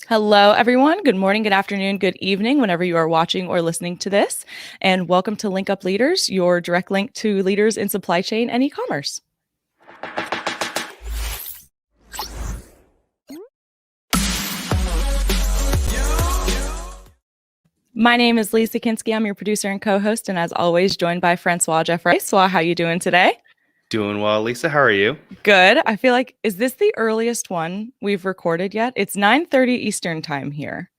Hello, everyone. Good morning, good afternoon, good evening, whenever you are watching or listening to this. And welcome to Link Up Leaders, your direct link to leaders in supply chain and e-commerce. My name is Lisa Kinski. I'm your producer and co-host, and as always, joined by Francois Jeffrey. So, how are you doing today? Doing well, Lisa. How are you? Good. I feel like, is this the earliest one we've recorded yet? It's 9:30 Eastern time here.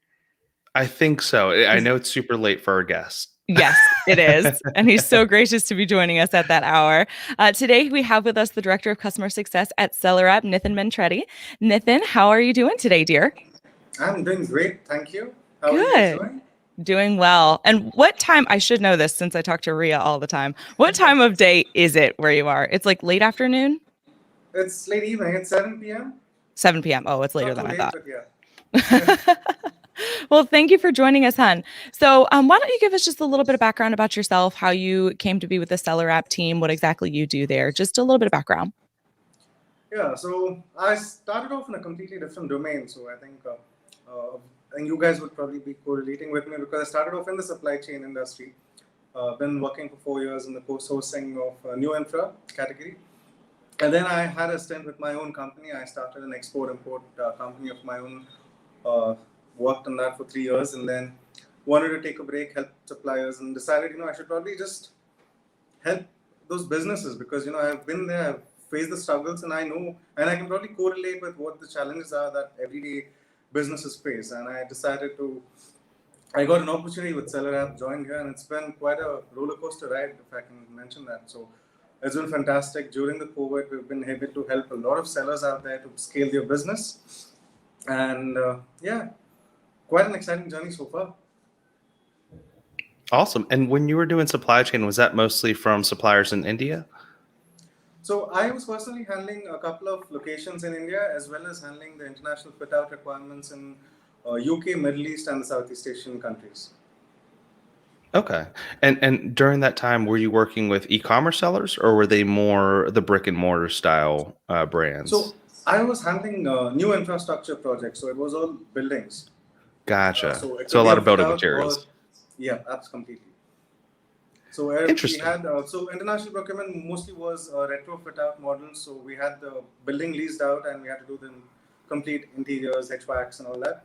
I think so. I know it's super late for our guest. Yes, it is. And he's so gracious to be joining us at that hour. Today, we have with us the Director of Customer Success at SellerApp, Nithin Mentreddy. Nithin, how are you doing today, dear? I'm doing great. Thank you. How are you guys doing? Doing well. And what time, I should know this since I talk to Ria all the time. What time of day is it where you are? It's like late afternoon? It's late evening. It's 7 p.m. 7 p.m. Oh, it's later Not than too I late, thought. but yeah. Well, thank you for joining us, hon. So why don't you give us just a little bit of background about yourself, how you came to be with the SellerApp team, what exactly you do there, just a little bit of background. Yeah, so I started off in a completely different domain. So I think you guys would probably be correlating with me because I started off in the supply chain industry. Been working for 4 years in the post-sourcing of new infra category. And then I had a stint with my own company. I started an export-import company of my own. Worked on that for 3 years and then wanted to take a break, help suppliers, and decided, I should probably just help those businesses because, I've been there, I've faced the struggles, and I know, and I can probably correlate with what the challenges are that everyday businesses face. And I got an opportunity with SellerApp, joined here, and it's been quite a roller coaster ride, if I can mention that. So it's been fantastic. During the COVID, we've been able to help a lot of sellers out there to scale their business. And quite an exciting journey so far. Awesome. And when you were doing supply chain, was that mostly from suppliers in India? So I was personally handling a couple of locations in India as well as handling the international fit-out requirements in UK, Middle East, and the Southeast Asian countries. Okay. And during that time, were you working with e-commerce sellers or were they more the brick and mortar style brands? So I was handling new infrastructure projects. So it was all buildings. Gotcha. So a lot of building materials. Yeah, that's completely. So we had international procurement mostly was retro fit out models. So we had the building leased out and we had to do the complete interiors, HVACs and all that.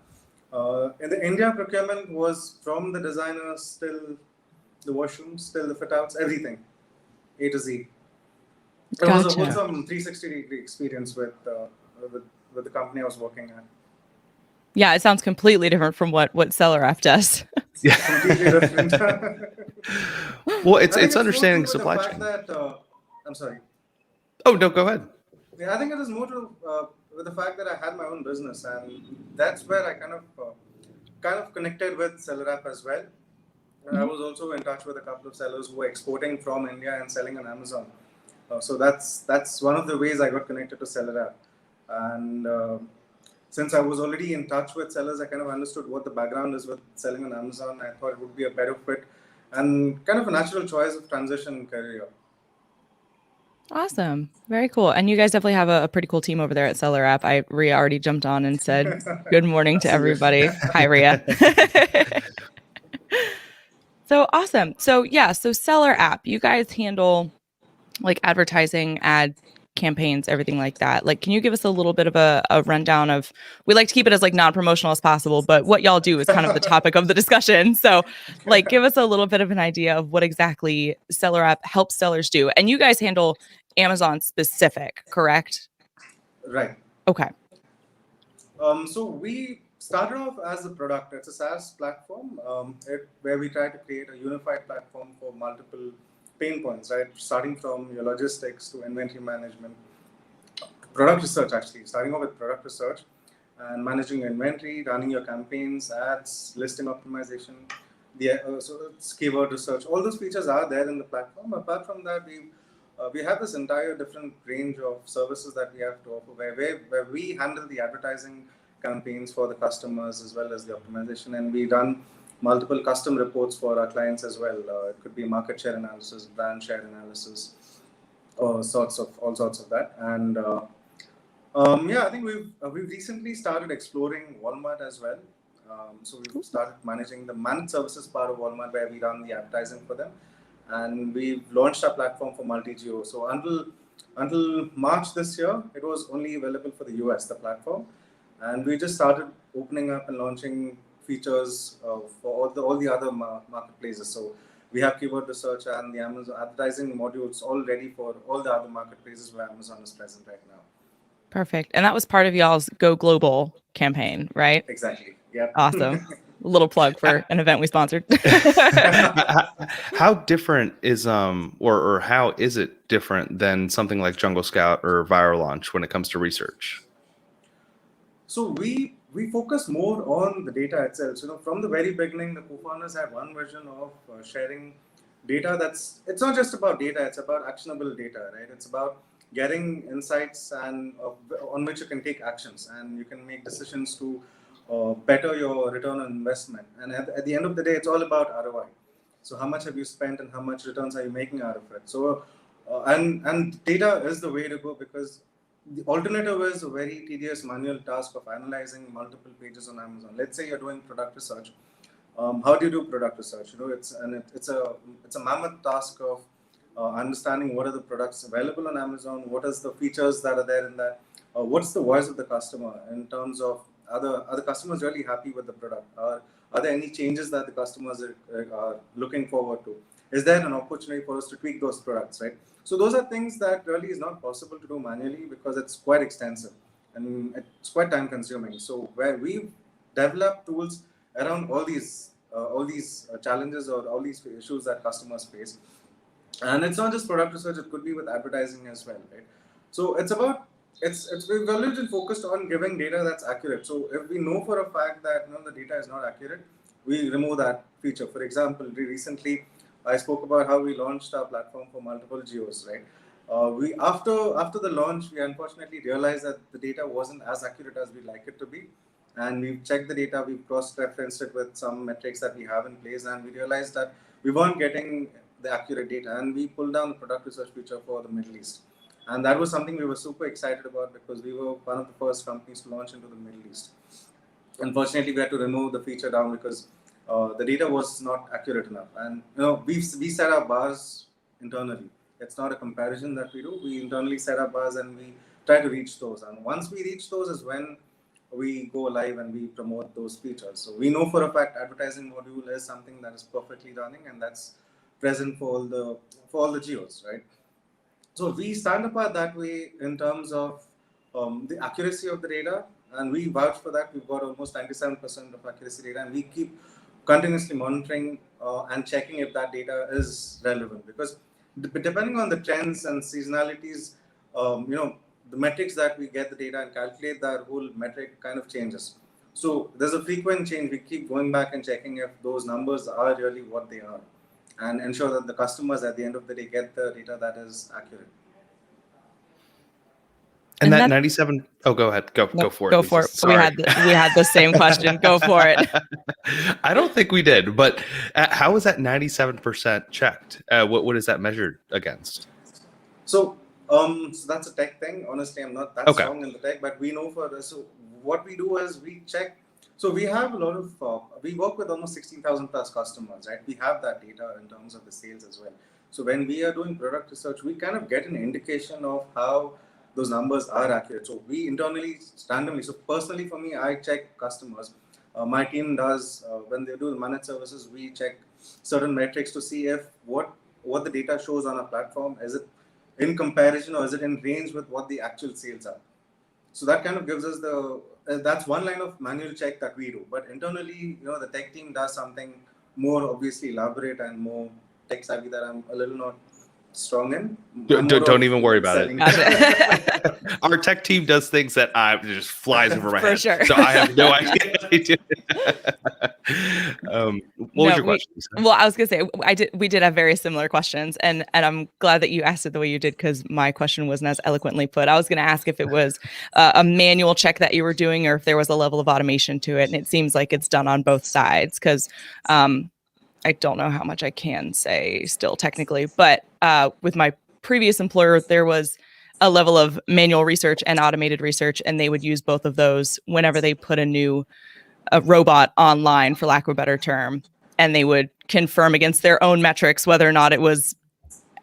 In the India procurement was from the designers till the washrooms, till the fit outs, everything, A to Z. It was a wholesome 360-degree experience with the company I was working at. Yeah, it sounds completely different from what SellerApp does. Yeah, completely different. Well, it's understanding supply chain. I'm sorry. Oh, no, go ahead. Yeah, I think it is more to with the fact that I had my own business, and that's where I kind of connected with SellerApp as well. And I was also in touch with a couple of sellers who were exporting from India and selling on Amazon. So that's one of the ways I got connected to SellerApp. And since I was already in touch with sellers, I kind of understood what the background is with selling on Amazon. I thought it would be a better fit and kind of a natural choice of transition career. Awesome. Very cool. And you guys definitely have a pretty cool team over there at SellerApp. Ria already jumped on and said good morning to everybody. Hi, Ria. So awesome. So SellerApp, you guys handle like advertising, ad campaigns, everything like that. Like, can you give us a little bit of a rundown of, we like to keep it as like non-promotional as possible, but what y'all do is kind of the topic of the discussion. So like, give us a little bit of an idea of what exactly SellerApp helps sellers do. And you guys handle Amazon specific, correct? Right. Okay. So we started off as a product. It's a SaaS platform where we try to create a unified platform for multiple pain points, right? Starting from your logistics to inventory management, product research, actually, starting off with product research and managing your inventory, running your campaigns, ads, listing optimization, so it's keyword research. All those features are there in the platform. Apart from that, we have this entire different range of services that we have to offer where we handle the advertising campaigns for the customers as well as the optimization, and we run multiple custom reports for our clients as well. It could be market share analysis, brand share analysis, all sorts of that. And Yeah, I think we've recently started exploring Walmart as well. So we've started managing the managed services part of Walmart where we run the advertising for them, and we've launched our platform for multi-geo. So until March this year, it was only available for the US, the platform, and we just started opening up and launching features for all the other marketplaces. So we have keyword research and the Amazon advertising modules all ready for all the other marketplaces where Amazon is present right now. Perfect. And that was part of y'all's Go Global campaign, right? Exactly. Yeah. Awesome. A little plug for an event we sponsored. How different is or how is it different than something like Jungle Scout or Viral Launch when it comes to research? So we focus more on the data itself. So, from the very beginning, the co-founders had one vision of sharing data. It's not just about data; it's about actionable data, right? It's about getting insights and on which you can take actions and you can make decisions to better your return on investment. And at the end of the day, it's all about ROI. So how much have you spent and how much returns are you making out of it? So and data is the way to go, because the alternative is a very tedious manual task of analyzing multiple pages on Amazon. Let's say you're doing product research. How do you do product research? It's a mammoth task of understanding what are the products available on Amazon, what is the features that are there in that, what's the voice of the customer in terms of are the customers really happy with the product? Are there any changes that the customers are looking forward to? Is there an opportunity for us to tweak those products, right? So those are things that really is not possible to do manually because it's quite extensive and it's quite time consuming. So where we've developed tools around all these challenges or all these issues that customers face. And it's not just product research, it could be with advertising as well, right? So we've always been focused on giving data that's accurate. So if we know for a fact that the data is not accurate, we remove that feature. For example, recently I spoke about how we launched our platform for multiple geos, right? We after the launch, we unfortunately realized that the data wasn't as accurate as we'd like it to be, and we've checked the data, we've cross-referenced it with some metrics that we have in place, and we realized that we weren't getting the accurate data, and we pulled down the product research feature for the Middle East. And that was something we were super excited about because we were one of the first companies to launch into the Middle East. Unfortunately, we had to remove the feature down because the data was not accurate enough. And we set our bars internally. It's not a comparison that we do. We internally set our bars and we try to reach those. And once we reach those is when we go live and we promote those features. So we know for a fact advertising module is something that is perfectly running and that's present for all the geos, right? So we stand apart that way in terms of the accuracy of the data, and we vouch for that. We've got almost 97% of accuracy data, and we keep continuously monitoring and checking if that data is relevant. Because depending on the trends and seasonalities, the metrics that we get the data and calculate, that whole metric kind of changes. So there's a frequent change. We keep going back and checking if those numbers are really what they are, and ensure that the customers at the end of the day get the data that is accurate. And that 97. Oh, go ahead. Go for it. Go for it. Sorry. We had the same question. Go for it. I don't think we did, but how is that 97% checked? What is that measured against? So that's a tech thing. Honestly, I'm not that strong in the tech, but we know for this. So what we do is we check. So we have a lot of, we work with almost 16,000 plus customers, right? We have that data in terms of the sales as well. So when we are doing product research, we kind of get an indication of how those numbers are accurate. So we internally, randomly, so personally for me, I check customers. My team does, when they do the managed services, we check certain metrics to see if what the data shows on our platform, is it in comparison or is it in range with what the actual sales are. So that kind of gives us that's one line of manual check that we do. But internally, the tech team does something more obviously elaborate and more tech savvy that I'm a little not strong in. Don't even worry about it. Our tech team does things that just flies over my head. Sure. So I have no idea. What was your question? Well, I was gonna say we did have very similar questions, and I'm glad that you asked it the way you did, because my question wasn't as eloquently put. I was gonna ask if it was a manual check that you were doing, or if there was a level of automation to it, and it seems like it's done on both sides, because I don't know how much I can say still technically, but with my previous employer, there was a level of manual research and automated research, and they would use both of those whenever they put a robot online, for lack of a better term, and they would confirm against their own metrics whether or not it was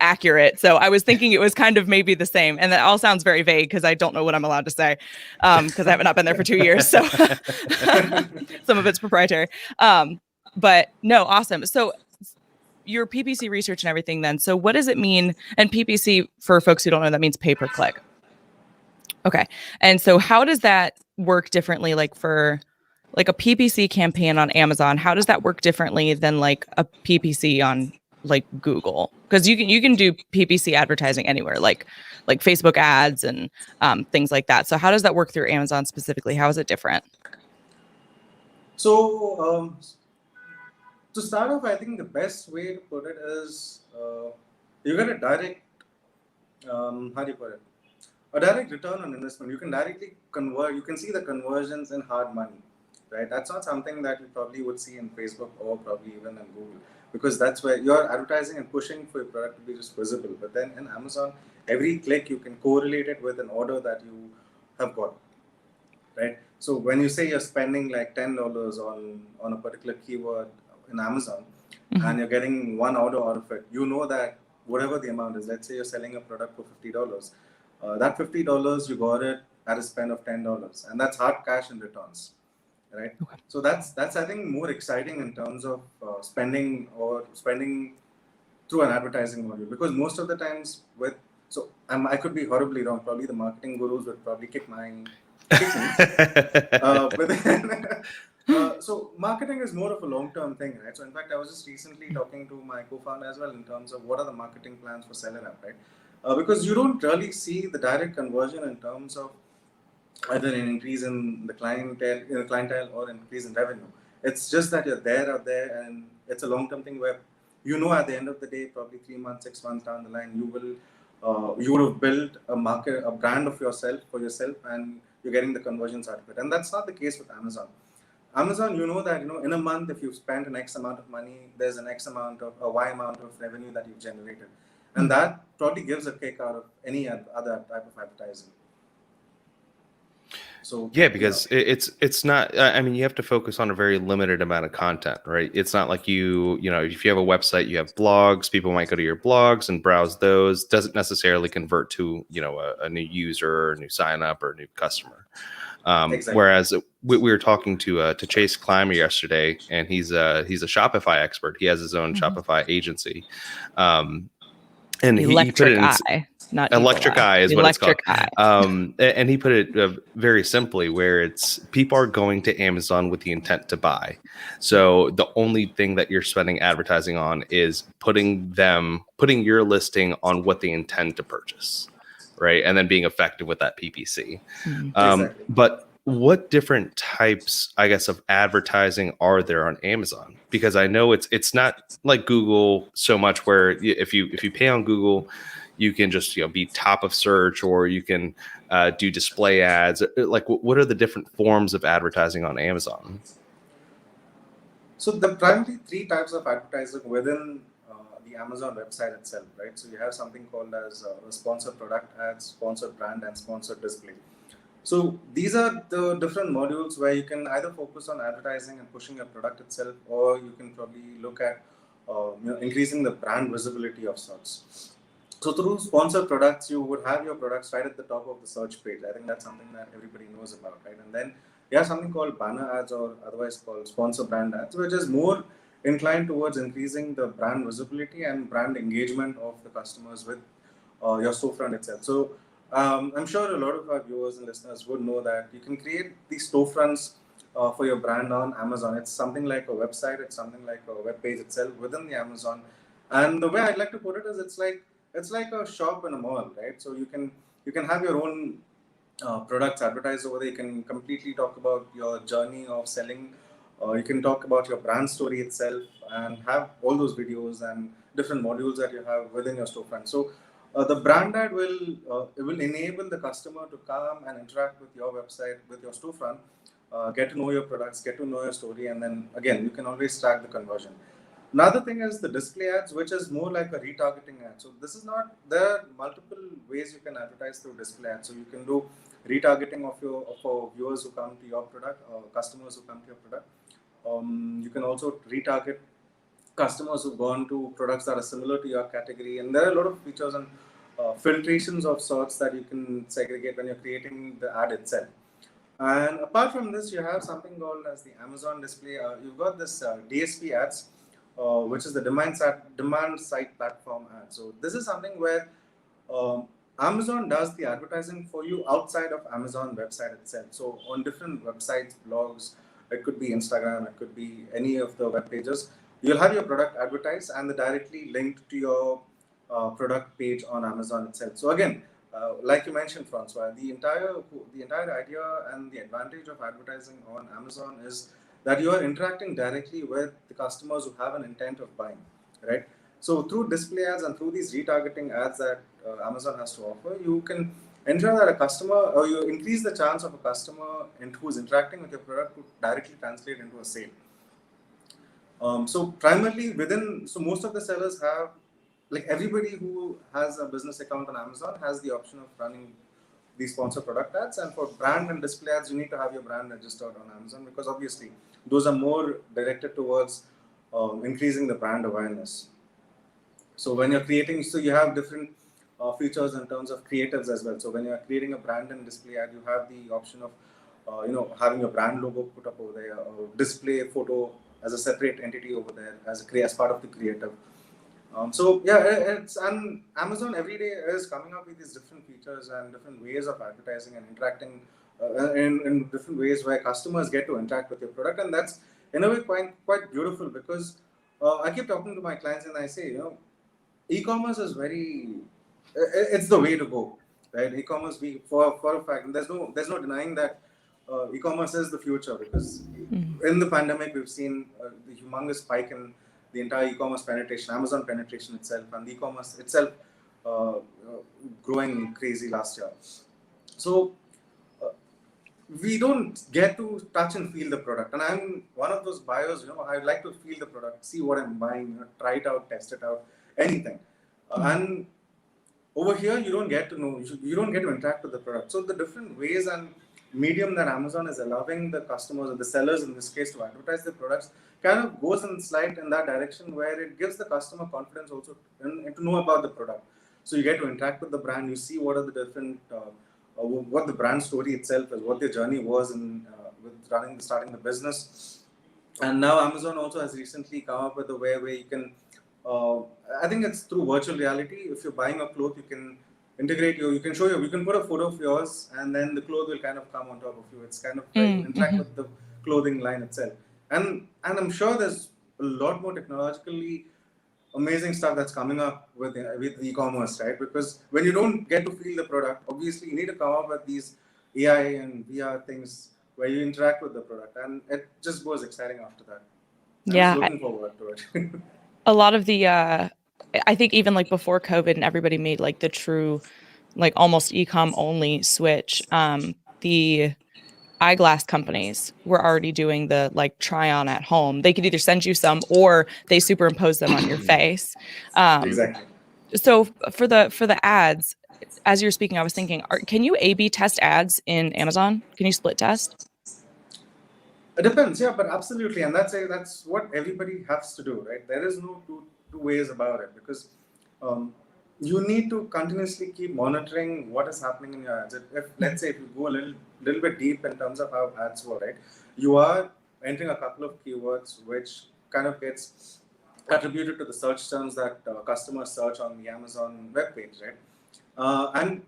accurate. So I was thinking it was kind of maybe the same, and that all sounds very vague because I don't know what I'm allowed to say because I have not been there for 2 years, so some of it's proprietary. But no, awesome. So your PPC research and everything then. So what does it mean? And PPC, for folks who don't know, that means pay per click. Okay. And so how does that work differently? Like for like a PPC campaign on Amazon, how does that work differently than like a PPC on like Google? Because you can do PPC advertising anywhere, like Facebook ads and things like that. So how does that work through Amazon specifically? How is it different? So to start off, I think the best way to put it is you get a direct, how do you put it? A direct return on investment. You can directly convert, you can see the conversions in hard money, right? That's not something that you probably would see in Facebook or probably even in Google, because that's where you're advertising and pushing for your product to be just visible. But then in Amazon, every click you can correlate it with an order that you have got, right? So when you say you're spending like $10 on a particular keyword in Amazon, and you're getting one order out of it, you know that whatever the amount is, let's say you're selling a product for $50, that $50 you got it at a spend of $10, and that's hard cash in returns, right? Okay. So that's I think more exciting in terms of spending through an advertising model, because most of the times I could be horribly wrong. Probably the marketing gurus would probably kick me. But then, so marketing is more of a long-term thing, right? So in fact, I was just recently talking to my co-founder as well in terms of what are the marketing plans for SellerApp, right? Because you don't really see the direct conversion in terms of either an increase in the clientele or increase in revenue. It's just that you're out there, and it's a long-term thing where at the end of the day, probably 3 months, 6 months down the line, you would have built a brand of yourself for yourself, and you're getting the conversions out of it. And that's not the case with Amazon. Amazon, that in a month, if you've spent an X amount of money, there's an X amount of a Y amount of revenue that you've generated, and that probably gives a kick out of any other type of advertising. So yeah, because it's not. I mean, you have to focus on a very limited amount of content, right? It's not like if you have a website, you have blogs. People might go to your blogs and browse those. Doesn't necessarily convert to a new user or a new sign up or a new customer. Exactly. Whereas we were talking to Chase Clymer yesterday, and he's a Shopify expert. He has his own Shopify agency, and he put it in. Not Electric Eye is what it's called. And he put it very simply, where it's people are going to Amazon with the intent to buy. So the only thing that you're spending advertising on is putting your listing on what they intend to purchase, right? And then being effective with that PPC. Exactly. But what different types, I guess, of advertising are there on Amazon? Because I know it's not like Google so much, where if you pay on Google, you can just be top of search, or you can do display ads. Like, what are the different forms of advertising on Amazon? So the primary 3 types of advertising within the Amazon website itself, right? So you have something called as sponsored product ads, sponsored brand, and sponsored display. So these are the different modules where you can either focus on advertising and pushing your product itself, or you can probably look at increasing the brand visibility of sorts. So through sponsored products, you would have your products right at the top of the search page. I think that's something that everybody knows about, right? And then you have something called banner ads, or otherwise called sponsor brand ads, which is more inclined towards increasing the brand visibility and brand engagement of the customers with your storefront itself. So I'm sure a lot of our viewers and listeners would know that you can create these storefronts for your brand on Amazon. It's something like a website. It's something like a web page itself within the Amazon. And the way I'd like to put it is, it's like a shop in a mall, right? So you can have your own products advertised over there. You can completely talk about your journey of selling. You can talk about your brand story itself, and have all those videos and different modules that you have within your storefront. So the brand ad will enable the customer to come and interact with your website, with your storefront, get to know your products, get to know your story, and then again, you can always track the conversion. Another thing is the display ads, which is more like a retargeting ad. So this is not, there are multiple ways you can advertise through display ads. So you can do retargeting of viewers who come to your product, customers who come to your product. You can also retarget customers who've gone to products that are similar to your category. And there are a lot of features and filtrations of sorts that you can segregate when you're creating the ad itself. And apart from this, you have something called as the Amazon display. You've got this DSP ads, which is the demand side platform ad. So this is something where Amazon does the advertising for you outside of Amazon website itself. So on different websites, blogs, it could be Instagram, it could be any of the web pages. You'll have your product advertised and directly linked to your product page on Amazon itself. So again, like you mentioned, Francois, the entire idea and the advantage of advertising on Amazon is that you are interacting directly with the customers who have an intent of buying, right? So through display ads and through these retargeting ads that Amazon has to offer, you can ensure that a customer, or you increase the chance of a customer who's interacting with your product to directly translate into a sale. So primarily so most of the sellers have, like everybody who has a business account on Amazon has the option of running these sponsor product ads. And for brand and display ads, you need to have your brand registered on Amazon, because obviously those are more directed towards increasing the brand awareness. So when you're creating, so you have different features in terms of creatives as well. So when you're creating a brand and display ad, you have the option of having your brand logo put up over there, or display photo as a separate entity over there as part of the creative. So yeah, and Amazon every day is coming up with these different features and different ways of advertising and interacting in different ways where customers get to interact with your product, and that's in a way quite beautiful, because I keep talking to my clients and I say, e-commerce is it's the way to go, right? E-commerce, for a fact, and there's no denying that e-commerce is the future, because in the pandemic we've seen the humongous spike in the entire e-commerce penetration, Amazon penetration itself, and the e-commerce itself growing crazy last year. So we don't get to touch and feel the product, and I'm one of those buyers. I like to feel the product, see what I'm buying, try it out, test it out, anything. And over here, you don't get to know, you don't get to interact with the product. So the different ways and medium that Amazon is allowing the customers, or the sellers in this case, to advertise their products kind of goes and slide in that direction, where it gives the customer confidence also and to know about the product. So you get to interact with the brand, you see what are the different, what the brand story itself is, what their journey was in with starting the business. And now Amazon also has recently come up with a way where you can, I think it's through virtual reality. If you're buying a cloth, you can integrate you can put a photo of yours, and then the cloth will kind of come on top of you. It's kind of like interact with the clothing line itself. And I'm sure there's a lot more technologically amazing stuff that's coming up with e-commerce, right? Because when you don't get to feel the product, obviously you need to come up with these AI and VR things where you interact with the product, and it just goes exciting after that. I'm just looking forward to it. A lot of the I think even like before COVID and everybody made like the true like almost e-com only switch, the eyeglass companies were already doing the like try on at home. They could either send you some or they superimpose them on your face. Exactly. So for the ads, as you're speaking, I was thinking, can you A/B test ads in Amazon? Can you split test? It depends, yeah, but absolutely, and that's what everybody has to do, right? There is no two ways about it, because you need to continuously keep monitoring what is happening in your ads. Let's say if you go a little bit deep in terms of how ads work, right? You are entering a couple of keywords which kind of gets attributed to the search terms that customers search on the Amazon webpage, right? And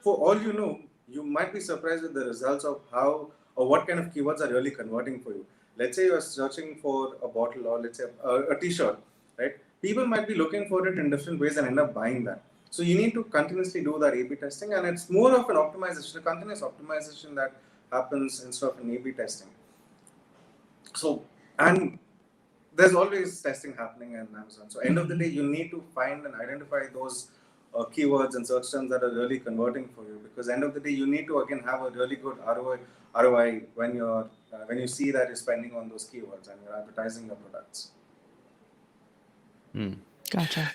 for all you know, you might be surprised with the results of how or what kind of keywords are really converting for you. Let's say you're searching for a bottle, or let's say a t-shirt, right? People might be looking for it in different ways and end up buying that. So you need to continuously do that A/B testing, and it's more of an optimization, a continuous optimization that happens instead of an A/B testing. So, and there's always testing happening in Amazon. So end of the day, you need to find and identify those keywords and search terms that are really converting for you, because end of the day, you need to again have a really good ROI when you see that you're spending on those keywords and you're advertising your products. Hmm. Gotcha.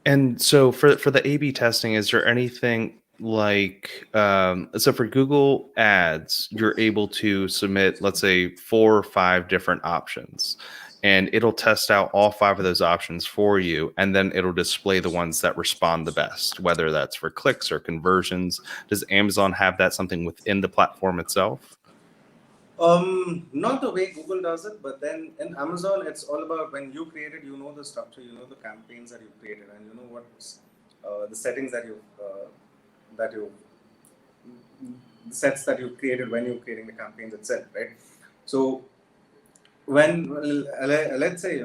And so for the A/B testing, is there anything like so for Google Ads, you're able to submit, let's say, 4 or 5 different options, and it'll test out all 5 of those options for you, and then it'll display the ones that respond the best, whether that's for clicks or conversions. Does Amazon have that something within the platform itself? Not the way Google does it, but then in Amazon, it's all about when you created, you know the structure, you know the campaigns that you created, and you know what's the settings that you the sets that you created when you're creating the campaigns itself, right? So when let's say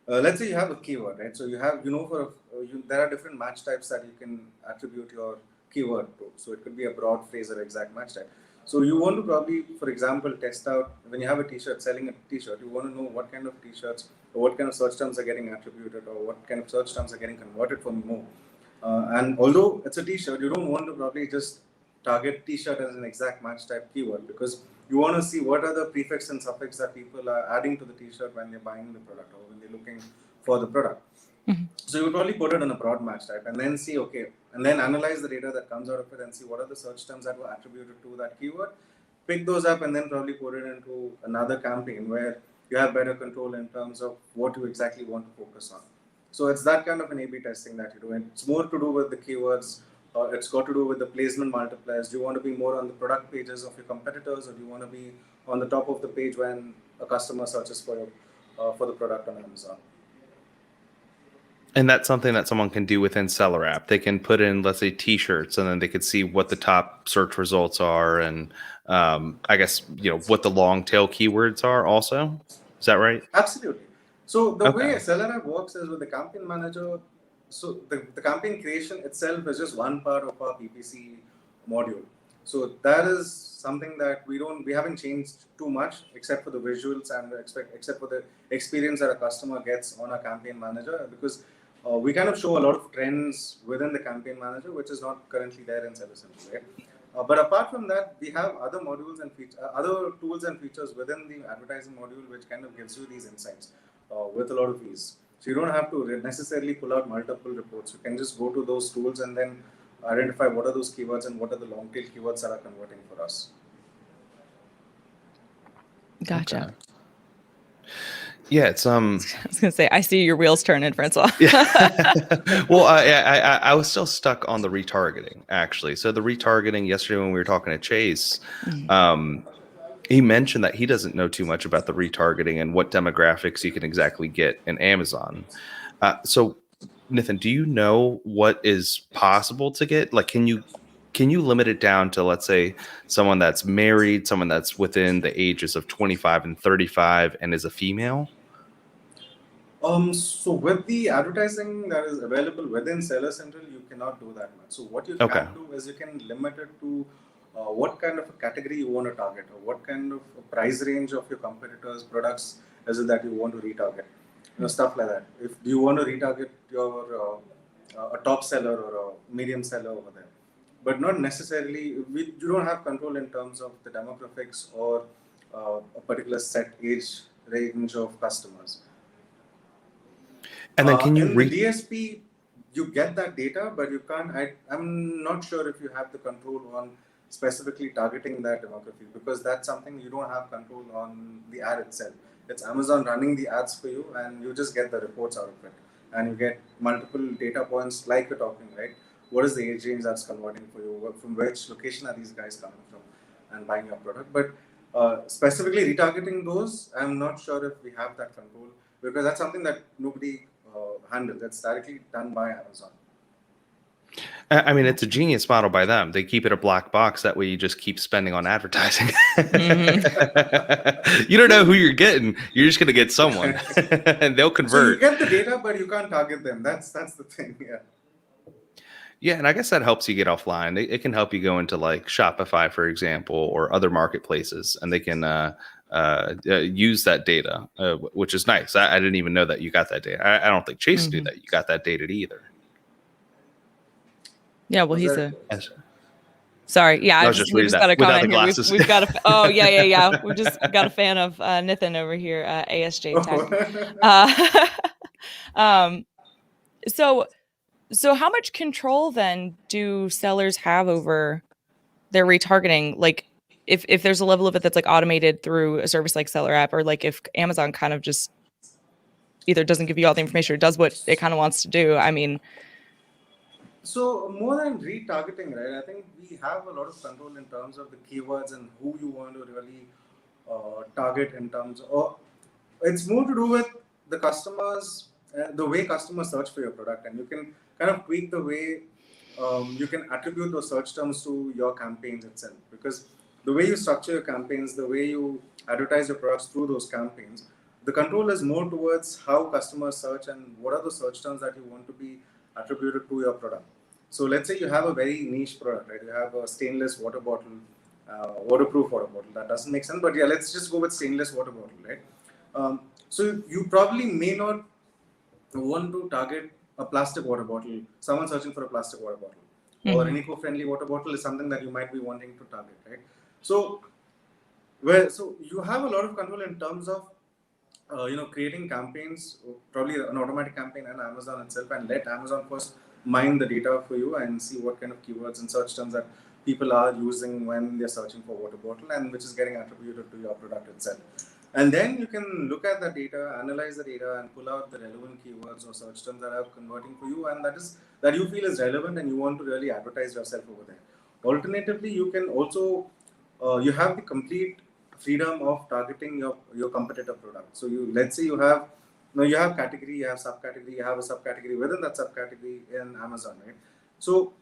let's say you have a keyword, right? So you have there are different match types that you can attribute your keyword to. So it could be a broad phrase or exact match type. So you want to probably, for example, test out when you have a T-shirt, selling a T-shirt. You want to know what kind of T-shirts or what kind of search terms are getting attributed or what kind of search terms are getting converted for more. And although it's a T-shirt, you don't want to probably just target T-shirt as an exact match type keyword, because you want to see what are the prefix and suffix that people are adding to the T-shirt when they're buying the product or when they're looking for the product. Mhm. So you would probably put it in a broad match type and then see, okay, and then analyze the data that comes out of it and see what are the search terms that were attributed to that keyword. Pick those up and then probably put it into another campaign where you have better control in terms of what you exactly want to focus on. So it's that kind of an A/B testing that you do. And it's more to do with the keywords. It's got to do with the placement multipliers. Do you want to be more on the product pages of your competitors, or do you want to be on the top of the page when a customer searches for the product on Amazon? And that's something that someone can do within SellerApp. They can put in, let's say, T-shirts, and then they could see what the top search results are, and I guess what the long tail keywords are. Also, is that right? Absolutely. So the way Okay. a SellerApp works is with the campaign manager. So the campaign creation itself is just one part of our PPC module. So that is something that we haven't changed too much, except for the visuals and except for the experience that a customer gets on a campaign manager, because we kind of show a lot of trends within the campaign manager, which is not currently there in SellerApp, right? But apart from that, we have other modules and other tools and features within the advertising module, which kind of gives you these insights with a lot of ease. So you don't have to necessarily pull out multiple reports. You can just go to those tools and then identify what are those keywords and what are the long tail keywords that are converting for us. Gotcha. Okay. Yeah, it's I was gonna say, I see your wheels turning, Francois. Well, I was still stuck on the retargeting, actually. So the retargeting yesterday when we were talking to Chase, he mentioned that he doesn't know too much about the retargeting and what demographics you can exactly get in Amazon. So, Nithin, do you know what is possible to get? Like, can you limit it down to, let's say, someone that's married, someone that's within the ages of 25 and 35 and is a female? So with the advertising that is available within Seller Central, you cannot do that much. So what you Okay. can do is you can limit it to what kind of a category you want to target, or what kind of a price range of your competitors' products is it that you want to retarget. Stuff like that. If you want to retarget your a top seller or a medium seller over there, but not necessarily. You don't have control in terms of the demographics or a particular set age range of customers. And then can you in the DSP, you get that data, but you can't. I'm not sure if you have the control on specifically targeting that demography, because that's something you don't have control on the ad itself. It's Amazon running the ads for you, and you just get the reports out of it, and you get multiple data points like you're talking, right? What is the age range that's converting for you? From which location are these guys coming from and buying your product? But specifically retargeting those, I'm not sure if we have that control, because that's something that nobody handle. That's directly done by Amazon. I mean, it's a genius model by them. They keep it a black box. That way you just keep spending on advertising. You don't know who you're getting. You're just going to get someone and they'll convert. So you get the data, but you can't target them. That's the thing. Yeah. Yeah, and I guess that helps you get offline. It can help you go into like Shopify, for example, or other marketplaces, and they can use that data, which is nice. I didn't even know that you got that data. I don't think Chase knew that you got that data either. Yeah, well, he's a Sorry. Yeah, I was just we reading just got that a without comment the here. glasses. We've got a oh yeah. We've just got a fan of Nithin over here, ASJ Tech. So how much control then do sellers have over their retargeting? Like if there's a level of it that's like automated through a service like SellerApp, or like if Amazon kind of just either doesn't give you all the information or does what it kind of wants to do. I mean, So more than retargeting, right? I think we have a lot of control in terms of the keywords and who you want to really target in terms of. It's more to do with the customers, the way customers search for your product, and you can kind of tweak the way you can attribute those search terms to your campaigns itself. Because the way you structure your campaigns, the way you advertise your products through those campaigns, the control is more towards how customers search and what are the search terms that you want to be attributed to your product. So let's say you have a very niche product, right? You have a stainless water bottle, waterproof water bottle. That doesn't make sense, but yeah, let's just go with stainless water bottle, right? So you probably may not want to target a plastic water bottle. Someone searching for a plastic water bottle or an eco-friendly water bottle is something that you might be wanting to target, right? So you have a lot of control in terms of creating campaigns, probably an automatic campaign on Amazon itself, and let Amazon first mine the data for you and see what kind of keywords and search terms that people are using when they're searching for water bottle, and which is getting attributed to your product itself. And then you can look at the data, analyze the data, and pull out the relevant keywords or search terms that are converting for you, and that you feel is relevant, and you want to really advertise yourself over there. Alternatively, you can also you have the complete freedom of targeting your competitor product. So let's say you have category, you have subcategory, you have a subcategory within that subcategory in Amazon, right? So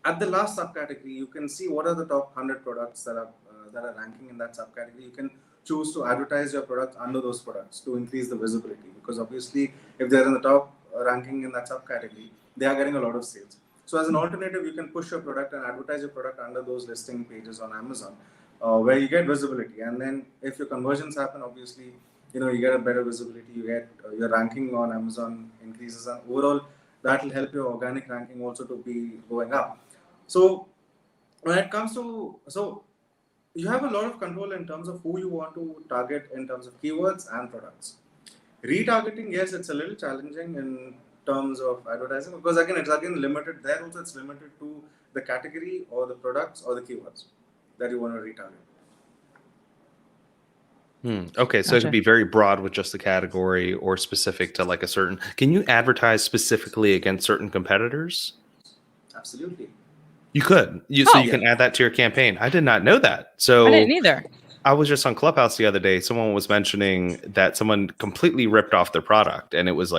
at the last subcategory, you can see what are the top 100 products that are ranking in that subcategory. You can choose to advertise your product under those products to increase the visibility, because obviously if they're in the top ranking in that subcategory, they are getting a lot of sales. So as an alternative, you can push your product and advertise your product under those listing pages on Amazon, where you get visibility. And then if your conversions happen, obviously, you get a better visibility, you get your ranking on Amazon increases, and overall that will help your organic ranking also to be going up. So when it comes to, you have a lot of control in terms of who you want to target in terms of keywords and products. Retargeting, yes, it's a little challenging in terms of advertising, because again, it's limited. There also it's limited to the category or the products or the keywords that you want to retarget. Okay, so It could be very broad with just the category, or specific to like a certain. Can you advertise specifically against certain competitors? Absolutely. You could. You can add that to your campaign. I did not know that. So I didn't either. I was just on Clubhouse the other day. Someone was mentioning that someone completely ripped off their product, and it was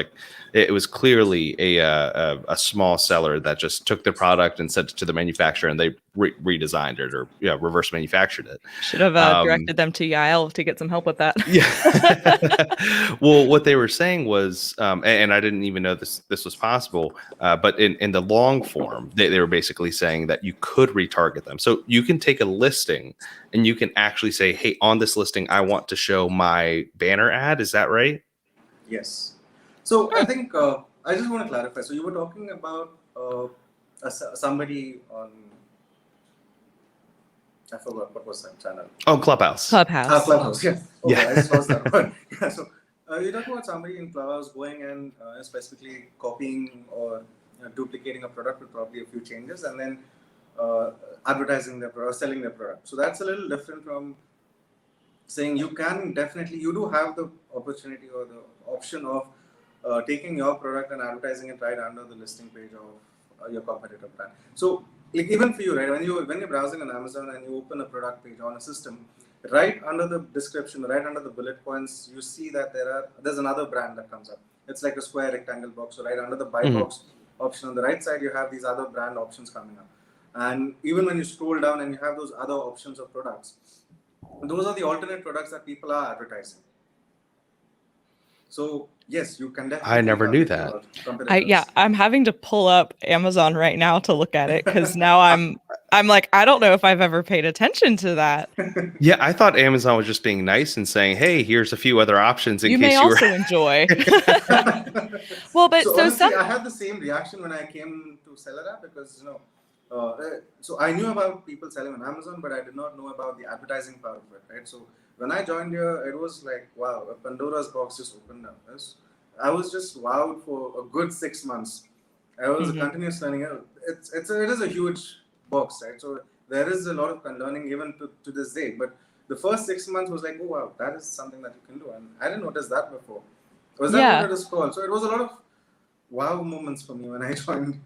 clearly a small seller that just took the product and sent it to the manufacturer, and they redesigned it, or reverse manufactured it. Should have directed them to Yael to get some help with that. Yeah. Well, what they were saying was, and I didn't even know this was possible, but in the long form, they were basically saying that you could retarget them. So you can take a listing and you can actually say, hey, on this listing, I want to show my banner ad. Is that right? Yes. So I think I just want to clarify. So you were talking about somebody on, I forgot what was that channel. Oh, Clubhouse. Clubhouse. Yeah. Okay, Yeah. I just lost that one. Yeah. So you're talking about somebody in Clubhouse going and specifically copying or duplicating a product with probably a few changes, and then advertising their product, selling their product. So that's a little different from saying you do have the opportunity or the option of taking your product and advertising it right under the listing page of your competitor brand. So like even for you, right, when you're browsing on Amazon and you open a product page on a system, right under the description, right under the bullet points, you see that there's another brand that comes up. It's like a square rectangle box. So right under the buy box option on the right side, you have these other brand options coming up. And even when you scroll down and you have those other options of products, those are the alternate products that people are advertising. So yes, you can definitely. I never knew that. I'm having to pull up Amazon right now to look at it, because now I'm like, I don't know if I've ever paid attention to that. Yeah, I thought Amazon was just being nice and saying, hey, here's a few other options in you case may you also enjoy. Well, but honestly, I had the same reaction when I came to SellerApp, because So I knew about people selling on Amazon, but I did not know about the advertising part of it, right? So when I joined here, it was like, wow, a Pandora's box just opened up. I was just wowed for a good 6 months. I was a continuous learning. It is a huge box, right? So there is a lot of learning even to this day. But the first 6 months was like, oh wow, that is something that you can do, and I didn't notice that before. Was that what it is called? So it was a lot of wow moments for me when I joined.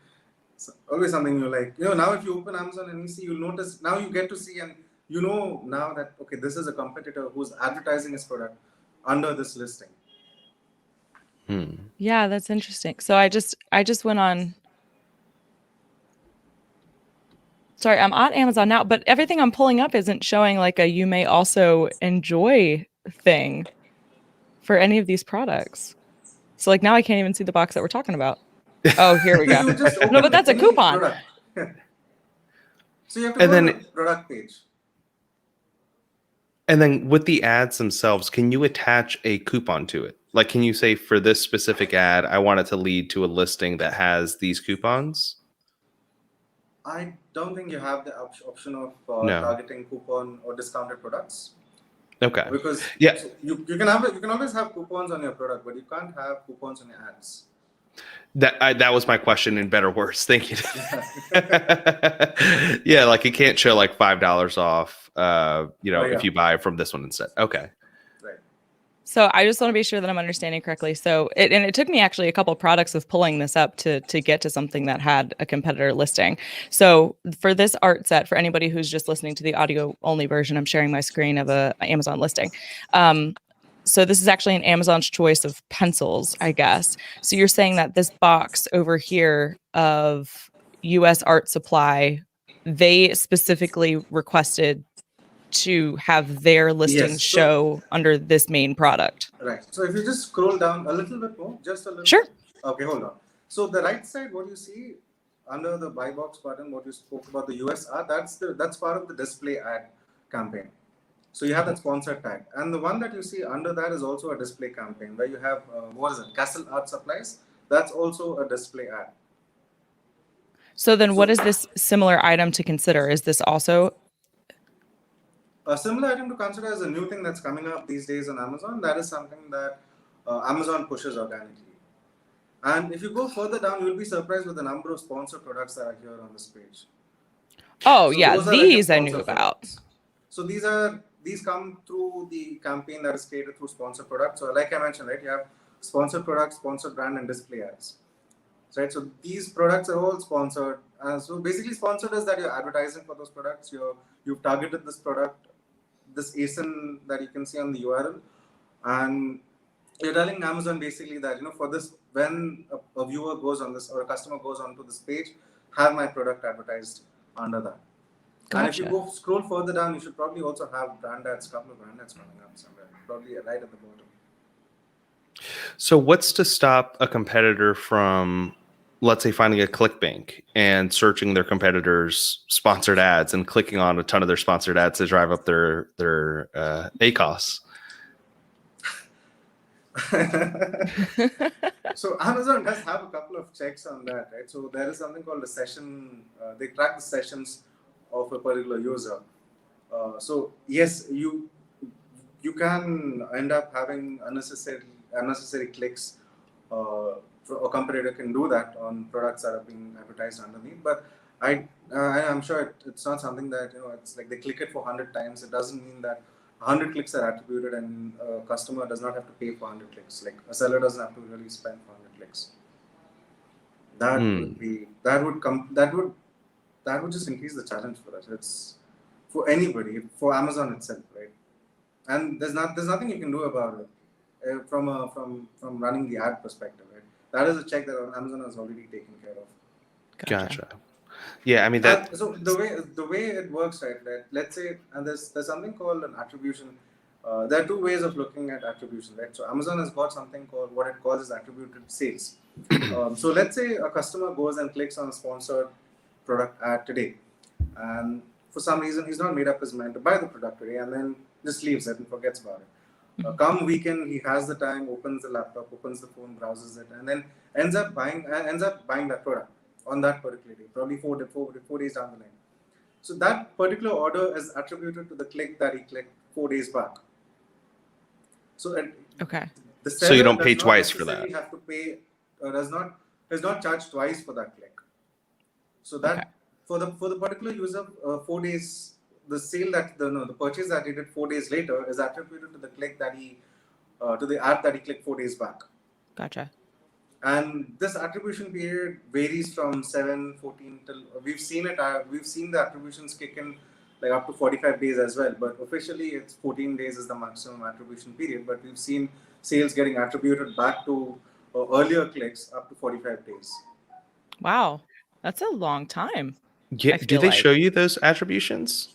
So always something you like. Now if you open Amazon and you see, you'll notice, now you get to see, and now that, okay, this is a competitor who's advertising his product under this listing. Yeah, that's interesting. So I just went on. Sorry, I'm on Amazon now, but everything I'm pulling up isn't showing like a you may also enjoy thing for any of these products. So like now I can't even see the box that we're talking about. Oh, here we go. You just No, but that's a coupon. So you have to go to the product page. And then with the ads themselves, can you attach a coupon to it? Like, can you say for this specific ad, I want it to lead to a listing that has these coupons? I don't think you have the option of No. targeting coupon or discounted products. Okay. Because yeah, so you can always have coupons on your product, but you can't have coupons on your ads. That was my question in better words. Thank you. Yeah, like it can't show like $5 off. If you buy from this one instead. Okay. Right. So I just want to be sure that I'm understanding correctly. So it took me actually a couple of products of pulling this up to get to something that had a competitor listing. So for this art set, for anybody who's just listening to the audio only version, I'm sharing my screen of a Amazon listing. So this is actually an Amazon's choice of pencils, I guess. So you're saying that this box over here of US Art Supply, they specifically requested to have their listing show under this main product. Right. So if you just scroll down a little bit more, just a little. Sure. Okay, hold on. So the right side, what you see under the buy box button, what you spoke about the US Art, that's part of the display ad campaign. So you have that sponsored tag, and the one that you see under that is also a display campaign where you have Castle Art Supplies. That's also a display ad. So then, what is this similar item to consider? Is this also a similar item to consider? Is a new thing that's coming up these days on Amazon. That is something that Amazon pushes organically. And if you go further down, you'll be surprised with the number of sponsored products that are here on this page. Oh, so yeah, these I knew about. Products. So these come through the campaign that is created through sponsored products. So like I mentioned, right, you have sponsored products, sponsored brand, and display ads. Right, so these products are all sponsored. So basically, sponsored is that you're advertising for those products. You've targeted this product, this ASIN that you can see on the URL, and you're telling Amazon basically that for this, when a viewer goes on this or a customer goes onto this page, have my product advertised under that. Gotcha. And if you go scroll further down, you should probably also have brand ads, couple of brand ads coming up somewhere, probably right at the bottom. So what's to stop a competitor from, let's say, finding a ClickBank and searching their competitors' sponsored ads and clicking on a ton of their sponsored ads to drive up their ACOS? So Amazon does have a couple of checks on that, right? So there is something called a session. They track the sessions of a particular user. So yes, you can end up having unnecessary clicks. A competitor can do that on products that are being advertised underneath. But I'm sure it's not something that it's like they click it for 100 times. It doesn't mean that 100 clicks are attributed and a customer does not have to pay for 100 clicks. Like a seller doesn't have to really spend for 100 clicks. That would just increase the challenge for us. It's for anybody, for Amazon itself, right? And there's nothing you can do about it from running the ad perspective, right? That is a check that Amazon has already taken care of. Gotcha. Yeah, I mean that. So the way it works, right? Let's say, and there's something called an attribution. There are two ways of looking at attribution, right? So Amazon has got something called what it calls attributed sales. So let's say a customer goes and clicks on a sponsored product ad today, and for some reason he's not made up his mind to buy the product today, and then just leaves it and forgets about it. Come weekend, he has the time, opens the laptop, opens the phone, browses it, and then ends up buying that product. on that particular day, probably 4 days down the line. So that particular order is attributed to the click that he clicked 4 days back. So Okay. the So you seller don't does pay not twice for necessarily that. have to pay, does not charge twice for that click. So that Okay. for the particular user, 4 days, the sale that the purchase that he did 4 days later is attributed to the click that he to the ad that he clicked 4 days back. Gotcha. And this attribution period varies from 7, 14 till we've seen it. We've seen the attributions kick in like up to 45 days as well. But officially, it's 14 days is the maximum attribution period. But we've seen sales getting attributed back to earlier clicks up to 45 days. Wow. That's a long time. Yeah. I Do feel they like. show you those attributions?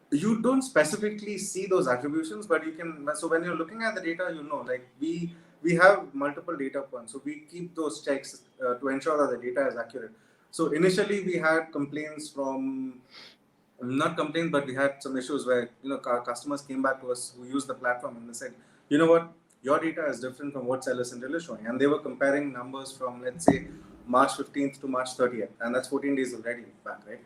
You don't specifically see those attributions, but you can. So when you're looking at the data, like we have multiple data points, so we keep those checks to ensure that the data is accurate. So initially we had complaints from, not complaints, but we had some issues where our customers came back to us who use the platform and they said, you know what, your data is different from what Seller Central is showing, and they were comparing numbers from, let's say, March 15th to March 30th, and that's 14 days already back, right?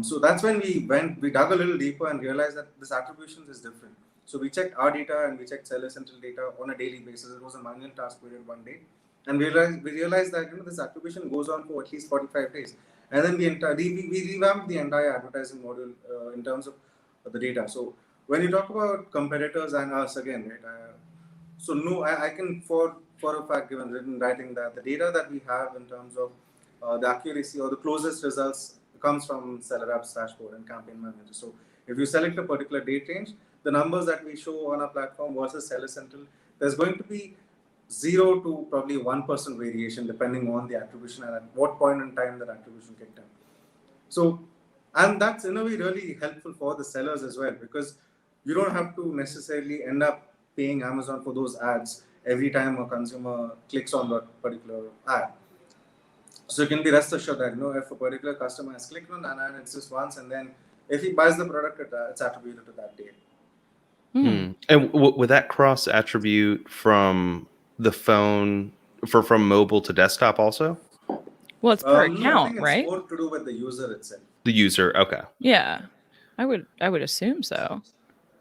So that's when we dug a little deeper and realized that this attribution is different. So we checked our data and we checked Seller Central data on a daily basis. It was a manual task we did one day, and we realized that this attribution goes on for at least 45 days. And then we revamped the entire advertising model in terms of the data. So when you talk about competitors and us again, right? So no, I can for a fact, given written writing, that the data that we have in terms of the accuracy or the closest results comes from SellerApp's dashboard and Campaign Manager. So if you select a particular date range, the numbers that we show on our platform versus Seller Central, there's going to be 0 to probably 1% variation depending on the attribution and at what point in time that attribution kicked in. So, and that's in a way really helpful for the sellers as well, because you don't have to necessarily end up paying Amazon for those ads every time a consumer clicks on that particular ad. So you can be rest assured that if a particular customer has clicked on an ad, it's just once, and then if he buys the product, it's attributed to that date. And would that cross attribute from the phone from mobile to desktop also? Well, it's per No, I account, think it's right? more to do with the user itself. The user, okay. Yeah. I would assume so.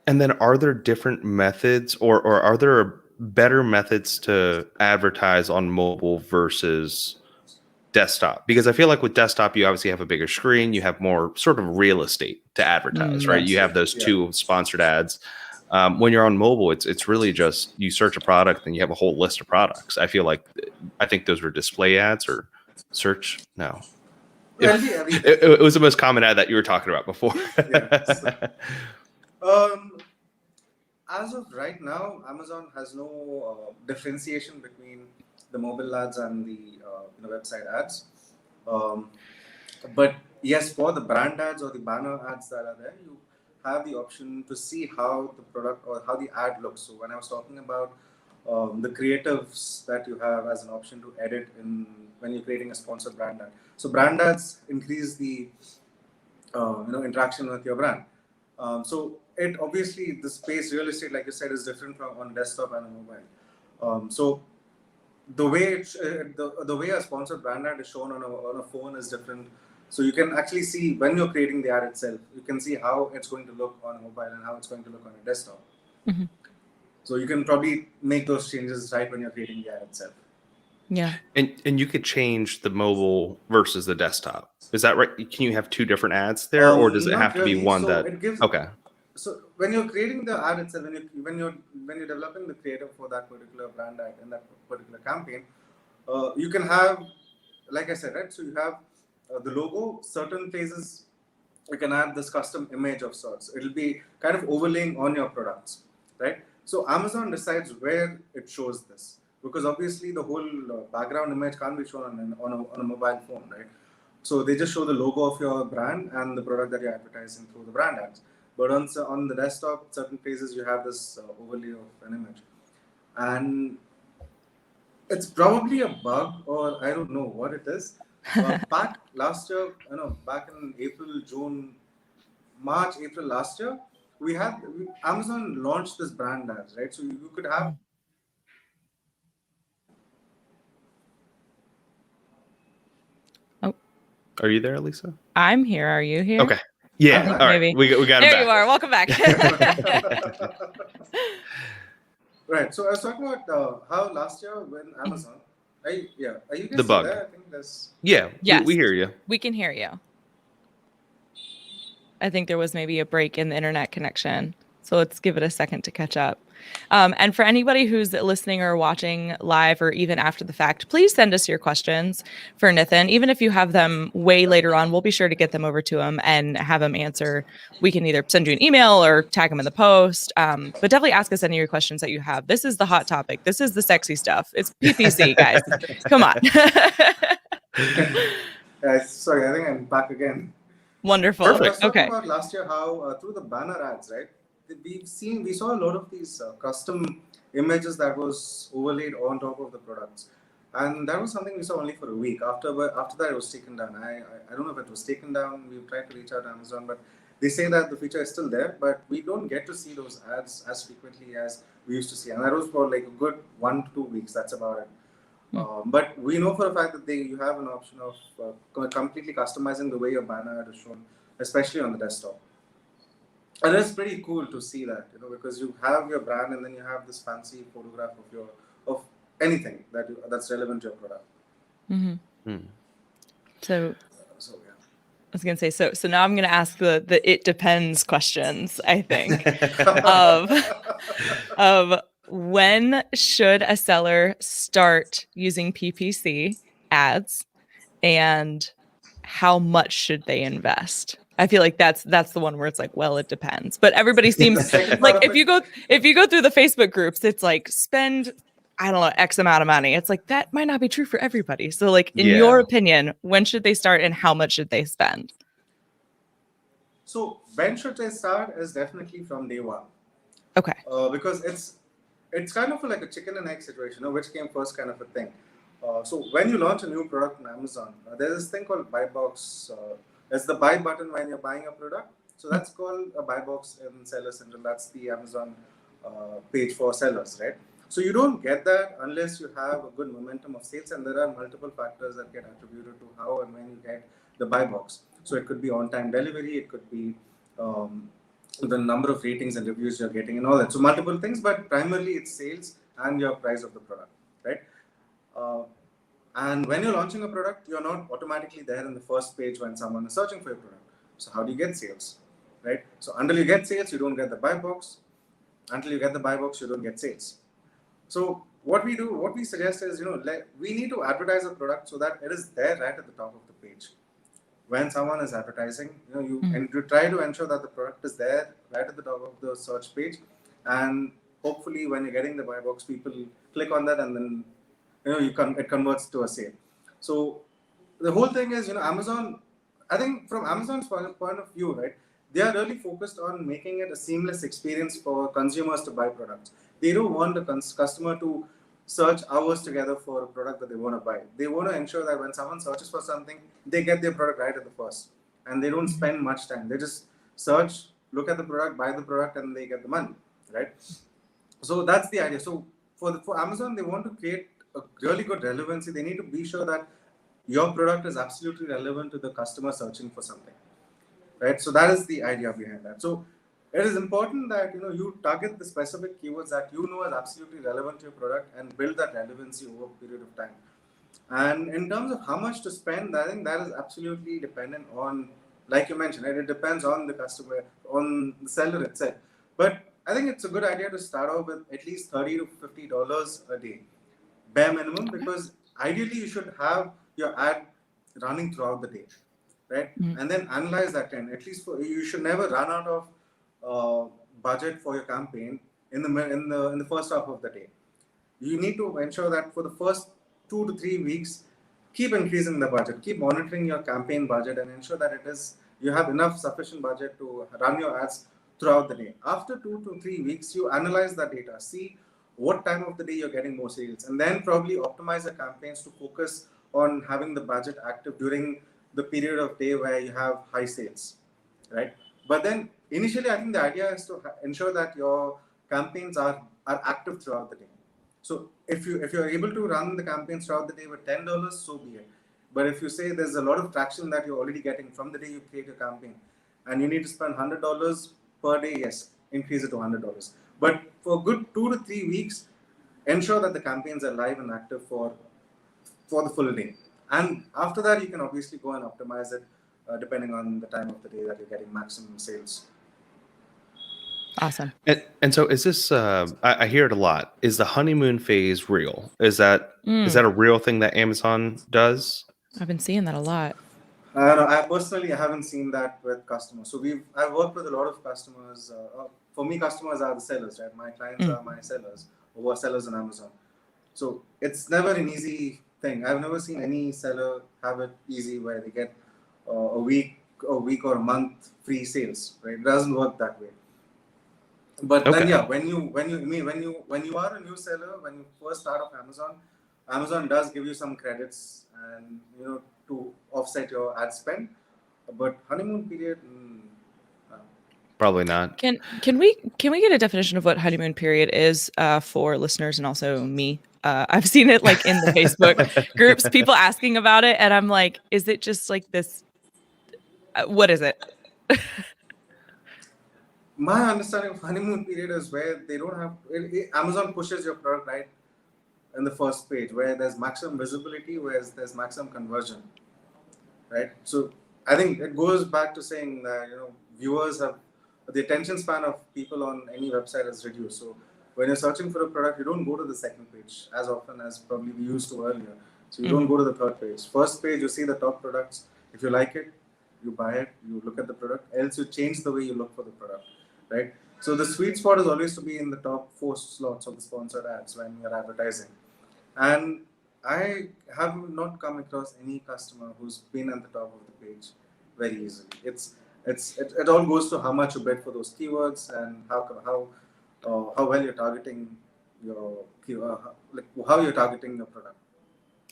And then are there different methods or are there better methods to advertise on mobile versus desktop? Because I feel like with desktop, you obviously have a bigger screen, you have more sort of real estate to advertise, right? You have those two sponsored ads. When you're on mobile, it's really just you search a product and you have a whole list of products. I think those were display ads or search. No, it was the most common ad that you were talking about before. As of right now, Amazon has no differentiation between the mobile ads and the website ads. But yes, for the brand ads or the banner ads that are there, you have the option to see how the product or how the ad looks. So when I was talking about the creatives that you have as an option to edit when you're creating a sponsored brand ad. So brand ads increase the interaction with your brand. So it obviously the space real estate, like you said, is different from on desktop and on mobile. So the way the way a sponsored brand ad is shown on a phone is different. So you can actually see when you're creating the ad itself, you can see how it's going to look on a mobile and how it's going to look on a desktop. Mm-hmm. So you can probably make those changes right when you're creating the ad itself. Yeah. And you could change the mobile versus the desktop. Is that right? Can you have two different ads there, or does it have to be one that? Okay. So when you're creating the ad itself, when you're developing the creative for that particular brand ad in that particular campaign, you can have, like I said, right? So you have the logo. Certain places you can add this custom image of sorts. It'll be kind of overlaying on your products, right? So Amazon decides where it shows this, because obviously the whole background image can't be shown on a mobile phone, right? So they just show the logo of your brand and the product that you're advertising through the brand ads. But on the desktop, certain places you have this overlay of an image. And it's probably a bug, or I don't know what it is. Back last year, back in March, April last year, Amazon launched this brand ads, right? So you could have Are you there, Lisa? I'm here. Are you here? Okay. Yeah. think All right. maybe. We got There it back. you are. Welcome back. Right. So I was talking about how last year when Amazon, are you guys The still bug. there? I think there's. Yeah. Yes. We hear you. We can hear you. I think there was maybe a break in the internet connection. So let's give it a second to catch up. And for anybody who's listening or watching live or even after the fact, please send us your questions for Nithin. Even if you have them way later on, we'll be sure to get them over to him and have him answer. We can either send you an email or tag him in the post. But definitely ask us any of your questions that you have. This is the hot topic. This is the sexy stuff. It's PPC, guys. Come on. Sorry, I think I'm back again. Wonderful. So I was talking Okay. about last year how through the banner ads, right? We saw a lot of these custom images that was overlaid on top of the products, and that was something we saw only for a week. After that, it was taken down. I don't know if it was taken down. We tried to reach out to Amazon, but they say that the feature is still there, but we don't get to see those ads as frequently as we used to see, and that was for like a good 1 to 2 weeks. That's about it. But we know for a fact that you have an option of completely customizing the way your banner ad is shown, especially on the desktop. And it's pretty cool to see that, because you have your brand and then you have this fancy photograph of anything that's relevant to your product. Mm-hmm. So yeah. I was gonna say, so now I'm gonna ask the it depends questions, I think, of when should a seller start using PPC ads and how much should they invest? I feel like that's the one where it's like, well, it depends. But everybody seems like if you go through the Facebook groups, it's like spend, I don't know, X amount of money. It's like that might not be true for everybody. So like in your opinion, when should they start and how much should they spend? So when should they start is definitely from day one. Okay. Because it's kind of like a chicken and egg situation, which came first kind of a thing. So when you launch a new product on Amazon, there's this thing called buy box. It's the buy button when you're buying a product. So that's called a buy box in Seller Central. That's the Amazon page for sellers, right? So you don't get that unless you have a good momentum of sales, and there are multiple factors that get attributed to how and when you get the buy box. So it could be on-time delivery, it could be the number of ratings and reviews you're getting and all that. So multiple things, but primarily it's sales and your price of the product, right? And when you're launching a product, you're not automatically there in the first page when someone is searching for your product. So how do you get sales, right? So until you get sales, you don't get the buy box. Until you get the buy box, you don't get sales. So what we suggest is, we need to advertise a product so that it is there right at the top of the page. When someone is advertising, and you try to ensure that the product is there right at the top of the search page, and hopefully when you're getting the buy box, people click on that and then it converts to a sale. So the whole thing is, Amazon, I think from Amazon's point of view, right, they are really focused on making it a seamless experience for consumers to buy products. They don't want the customer to search hours together for a product that they want to buy. They want to ensure that when someone searches for something, they get their product right at the first, and they don't spend much time. They just search, look at the product, buy the product, and they get the money, right? So that's the idea. So for Amazon, they want to create a really good relevancy. They need to be sure that your product is absolutely relevant to the customer searching for something, right? So that is the idea behind that. So it is important that you target the specific keywords that is absolutely relevant to your product and build that relevancy over a period of time. And in terms of how much to spend, I think that is absolutely dependent on, like you mentioned, right? It depends on the customer, on the seller itself. But I think it's a good idea to start off with at least $30 to $50 a day, bare minimum, because ideally you should have your ad running throughout the day, right? And then analyze that trend. At least you should never run out of budget for your campaign in the first half of the day. You need to ensure that for the first 2 to 3 weeks, keep increasing the budget, keep monitoring your campaign budget, and ensure that you have enough sufficient budget to run your ads throughout the day. After 2 to 3 weeks, you analyze the data, see what time of the day you're getting more sales, and then probably optimize the campaigns to focus on having the budget active during the period of day where you have high sales, right? But then initially, I think the idea is to ensure that your campaigns are active throughout the day. So if you're able to run the campaigns throughout the day with $10, so be it. But if you say there's a lot of traction that you're already getting from the day you create your campaign, and you need to spend $100 per day, yes, increase it to $100. But for a good 2 to 3 weeks, ensure that the campaigns are live and active for the full day. And after that, you can obviously go and optimize it depending on the time of the day that you're getting maximum sales. Awesome. And so is this, I hear it a lot. Is the honeymoon phase real? Is that a real thing that Amazon does? I've been seeing that a lot. I personally haven't seen that with customers. So I've worked with a lot of customers. For me, customers are the sellers, right? My clients are my sellers, who are sellers on Amazon. So it's never an easy thing. I've never seen any seller have it easy where they get a week or a month free sales, right? It doesn't work that way. But then, yeah, when you are a new seller, when you first start off Amazon does give you some credits and to offset your ad spend. But honeymoon period, probably not. Can we get a definition of what honeymoon period is for listeners and also me? I've seen it like in the Facebook groups, people asking about it, and I'm like, is it just like this? What is it? My understanding of honeymoon period is where they don't have Amazon pushes your product right in the first page, where there's maximum visibility, where there's maximum conversion, right? So I think it goes back to saying that viewers have the attention span of people on any website is reduced. So when you're searching for a product, you don't go to the second page as often as probably we used to earlier. So you don't go to the third page. First page, you see the top products. If you like it, you buy it, you look at the product, else you change the way you look for the product, right? So the sweet spot is always to be in the top 4 slots of the sponsored ads when you're advertising. And I have not come across any customer who's been at the top of the page very easily. It all goes to how much you bid for those keywords and how well you're targeting your how you're targeting your product.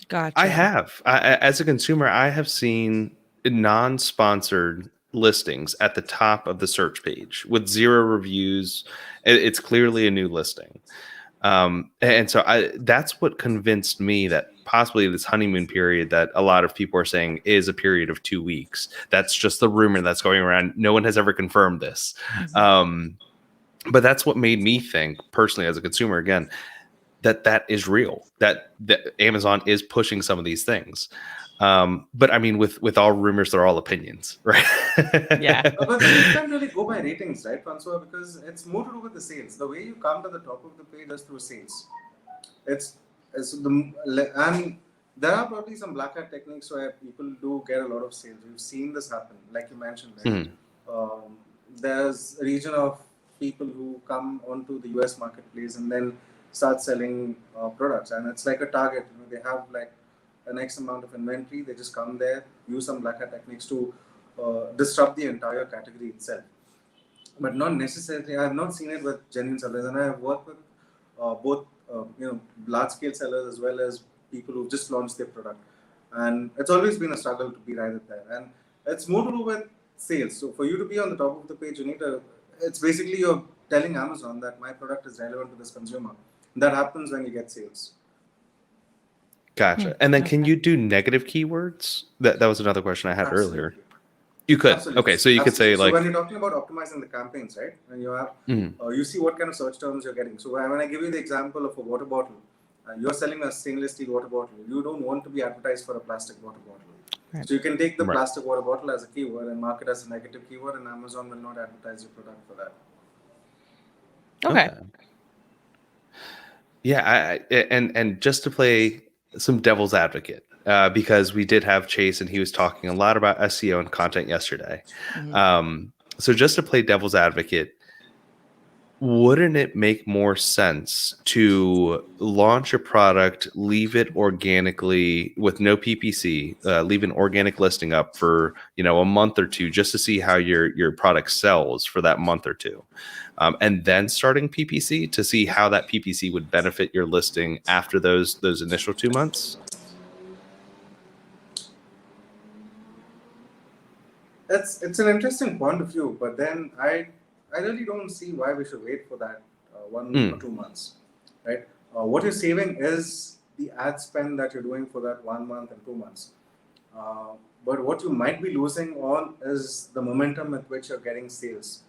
Gotcha. I have, as a consumer, I have seen non-sponsored listings at the top of the search page with 0 reviews. It's clearly a new listing. And so that's what convinced me that possibly this honeymoon period that a lot of people are saying is a period of 2 weeks. That's just the rumor that's going around. No one has ever confirmed this. But that's what made me think personally as a consumer, again, that is real, that Amazon is pushing some of these things. But I mean, with all rumors, they're all opinions, right? Yeah. But you can't really go by ratings, right, Francois? Because it's more to do with the sales. The way you come to the top of the page is through sales. And there are probably some black hat techniques where people do get a lot of sales. We've seen this happen, like you mentioned, right? There's a region of people who come onto the US marketplace and then start selling products, and it's like a target. They have like an X amount of inventory. They just come there, use some black hat techniques to disrupt the entire category itself. But not necessarily. I have not seen it with genuine sellers, and I have worked with both large scale sellers as well as people who've just launched their product. And it's always been a struggle to be right there. And it's more to do with sales. So for you to be on the top of the page, it's basically you're telling Amazon that my product is relevant to this consumer. That happens when you get sales. Gotcha. And then can you do negative keywords? That was another question I had earlier. You could. Absolutely. Okay, so you could say like. So when you're talking about optimizing the campaigns, right? When you have, you see what kind of search terms you're getting. So when I give you the example of a water bottle, you're selling a stainless steel water bottle. You don't want to be advertised for a plastic water bottle. Right. So you can take the plastic water bottle as a keyword and mark it as a negative keyword, and Amazon will not advertise your product for that. Okay. Yeah, and just to play some devil's advocate, because we did have Chase and he was talking a lot about SEO and content yesterday. So just to play devil's advocate, wouldn't it make more sense to launch a product, leave it organically with no PPC, leave an organic listing up for a month or two just to see how your product sells for that month or two, and then starting PPC to see how that PPC would benefit your listing after those initial 2 months? It's an interesting point of view, but then I really don't see why we should wait for that 1 or 2 months, right? What you're saving is the ad spend that you're doing for that 1 month and 2 months. but what you might be losing on is the momentum with which you're getting sales.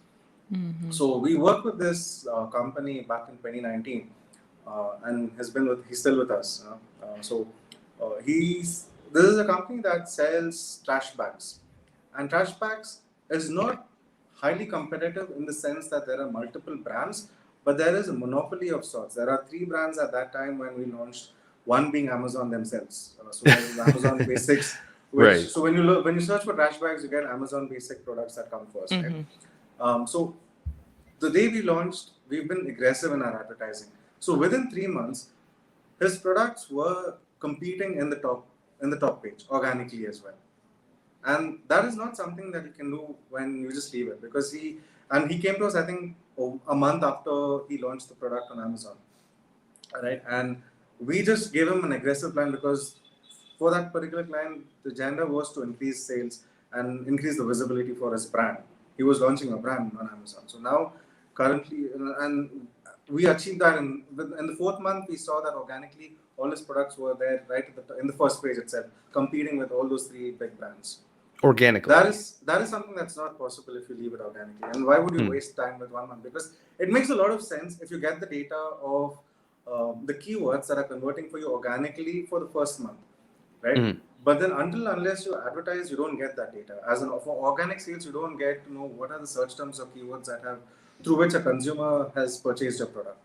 Mm-hmm. So we worked with this company back in 2019, and he's still with us. This is a company that sells trash bags, and trash bags is not highly competitive in the sense that there are multiple brands, but there is a monopoly of sorts. There are 3 brands at that time when we launched. One being Amazon themselves. So there is Amazon Basics. Right. So when you search for trash bags, you get Amazon Basic products that come first. Mm-hmm. Right? So the day we launched, we've been aggressive in our advertising. So within 3 months, his products were competing in the top page organically as well. And that is not something that you can do when you just leave it, because he came to us, I think, a month after he launched the product on Amazon. Right? And we just gave him an aggressive plan, because for that particular client, the agenda was to increase sales and increase the visibility for his brand. He was launching a brand on Amazon. So now, currently, and we achieved that in the 4th month. We saw that organically all his products were there right in the first page itself, competing with all those 3 big brands. Organically. That is something that's not possible if you leave it organically. And why would you waste time with 1 month? Because it makes a lot of sense if you get the data of the keywords that are converting for you organically for the first month, right? Mm-hmm. But then unless you advertise, you don't get that data. For organic sales, you don't get to know what are the search terms or keywords through which a consumer has purchased your product.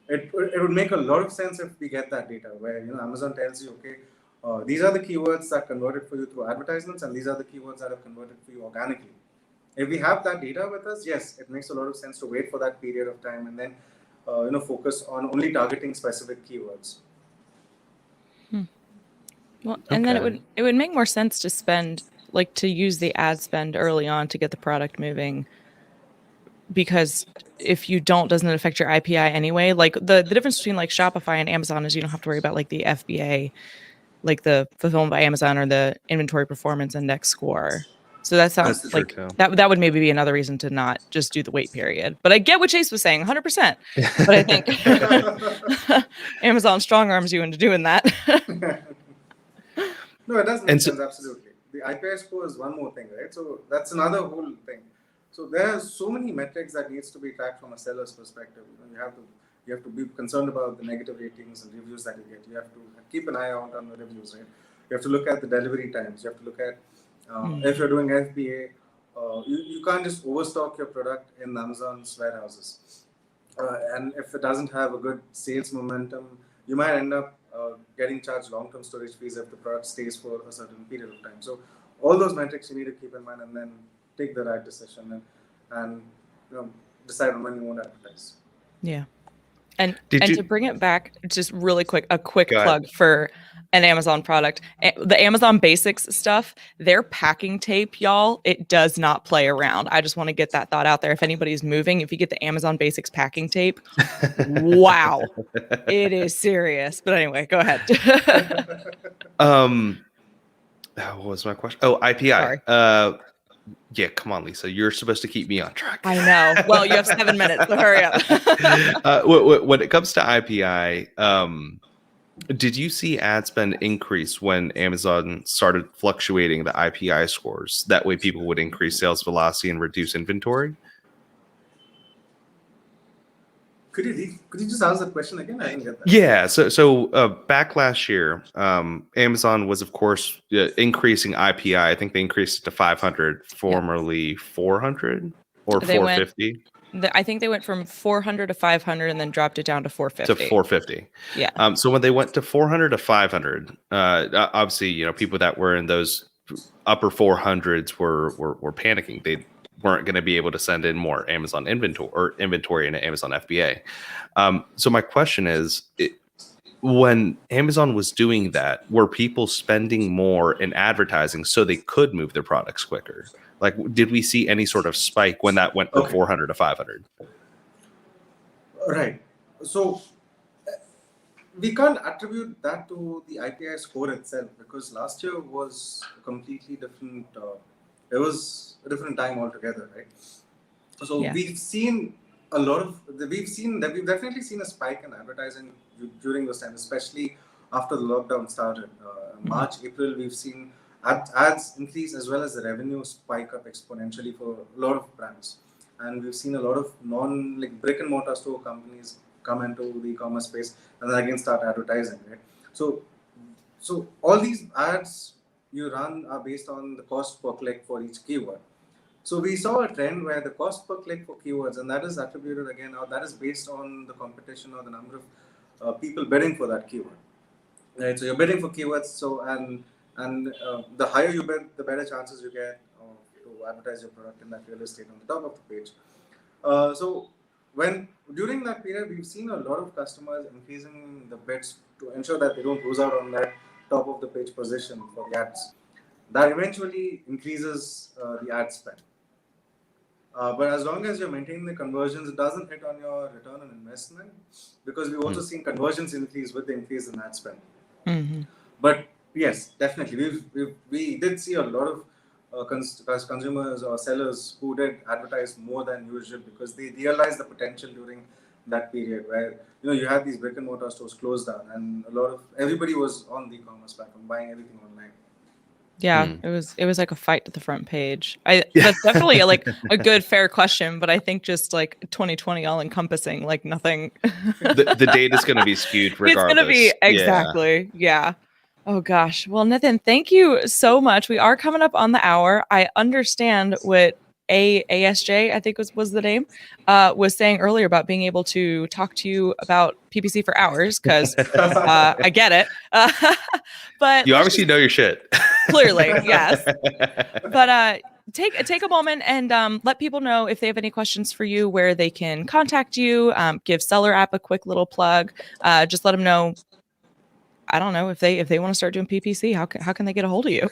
It would make a lot of sense if we get that data, where Amazon tells you, okay, these are the keywords that converted for you through advertisements, and these are the keywords that have converted for you organically. If we have that data with us, yes, it makes a lot of sense to wait for that period of time and then focus on only targeting specific keywords. Well, and then it would make more sense to use the ad spend early on to get the product moving, because if you doesn't affect your IPI anyway. Like the difference between like Shopify and Amazon is you don't have to worry about like the FBA, like the fulfillment by Amazon or the inventory performance index score. So that sounds like that would maybe be another reason to not just do the wait period. But I get what Chase was saying 100%. But I think Amazon strong arms you into doing that. No, it does make sense, absolutely. The IPI score is one more thing, right? So that's another whole thing. So there are so many metrics that needs to be tracked from a seller's perspective. You have to be concerned about the negative ratings and reviews that you get. You have to keep an eye out on the reviews, right? You have to look at the delivery times. You have to look at if you're doing FBA, you can't just overstock your product in Amazon's warehouses. And if it doesn't have a good sales momentum, you might end up getting charged long-term storage fees if the product stays for a certain period of time. So all those metrics you need to keep in mind, and then take the right decision and decide on when you want to advertise. Yeah. And to bring it back, just really quick, a quick plug for an Amazon product. The Amazon Basics stuff, their packing tape, y'all, it does not play around. I just want to get that thought out there. If anybody's moving, if you get the Amazon Basics packing tape, wow, it is serious. But anyway, go ahead. What was my question? Oh, IPI. Sorry. Yeah, come on, Lisa. You're supposed to keep me on track. I know. Well, you have 7 minutes, so hurry up. When it comes to IPI, did you see ad spend increase when Amazon started fluctuating the IPI scores? That way people would increase sales velocity and reduce inventory? Could you just ask that question again? I didn't get that. Yeah. So back last year, Amazon was, of course, increasing IPI. I think they increased it to 500, formerly 400 or 450. I think they went from 400 to 500 and then dropped it down to 450. To 450. Yeah. So when they went to 400 to 500, obviously, people that were in those upper 400s were panicking. They weren't going to be able to send in more Amazon inventory into Amazon FBA. So my question is, when Amazon was doing that, were people spending more in advertising so they could move their products quicker? Like, did we see any sort of spike when that went from 400 to 500? Right. So we can't attribute that to the IPI score itself, because last year was a completely different. It was a different time altogether, right? So we've definitely seen a spike in advertising during those times, especially after the lockdown started. March, April, we've seen ads increase as well as the revenue spike up exponentially for a lot of brands. And we've seen a lot of like brick and mortar store companies come into the e-commerce space and then again start advertising, right? So all these ads you run are based on the cost per click for each keyword. So we saw a trend where the cost per click for keywords, and that is attributed again, or that is based on the competition or the number of people bidding for that keyword. Right, so you're bidding for keywords. So and the higher you bid, the better chances you get to advertise your product in that real estate on the top of the page. So when during that period, we've seen a lot of customers increasing the bids to ensure that they don't lose out on that top of the page position for the ads. That eventually increases the ad spend. But as long as you're maintaining the conversions, it doesn't hit on your return on investment, because we've also seen conversions increase with the increase in ad spend. Mm-hmm. But yes, definitely, we did see a lot of consumers or sellers who did advertise more than usual because they realized the potential during that period where you had these brick and mortar stores closed down and everybody was on the e-commerce platform buying everything online. Yeah, it was like a fight to the front page. That's definitely a good fair question, but I think just like 2020 all encompassing, like nothing. The data is going to be skewed regardless. It's going to be exactly. Yeah. Oh gosh. Well, Nithin, thank you so much. We are coming up on the hour. I understand what ASJ, I think was the name, was saying earlier about being able to talk to you about PPC for hours, because I get it. But you obviously know your shit. Clearly, yes. But take a moment and let people know if they have any questions for you, where they can contact you. Give SellerApp a quick little plug. Just let them know. I don't know if they want to start doing PPC. How can they get a hold of you?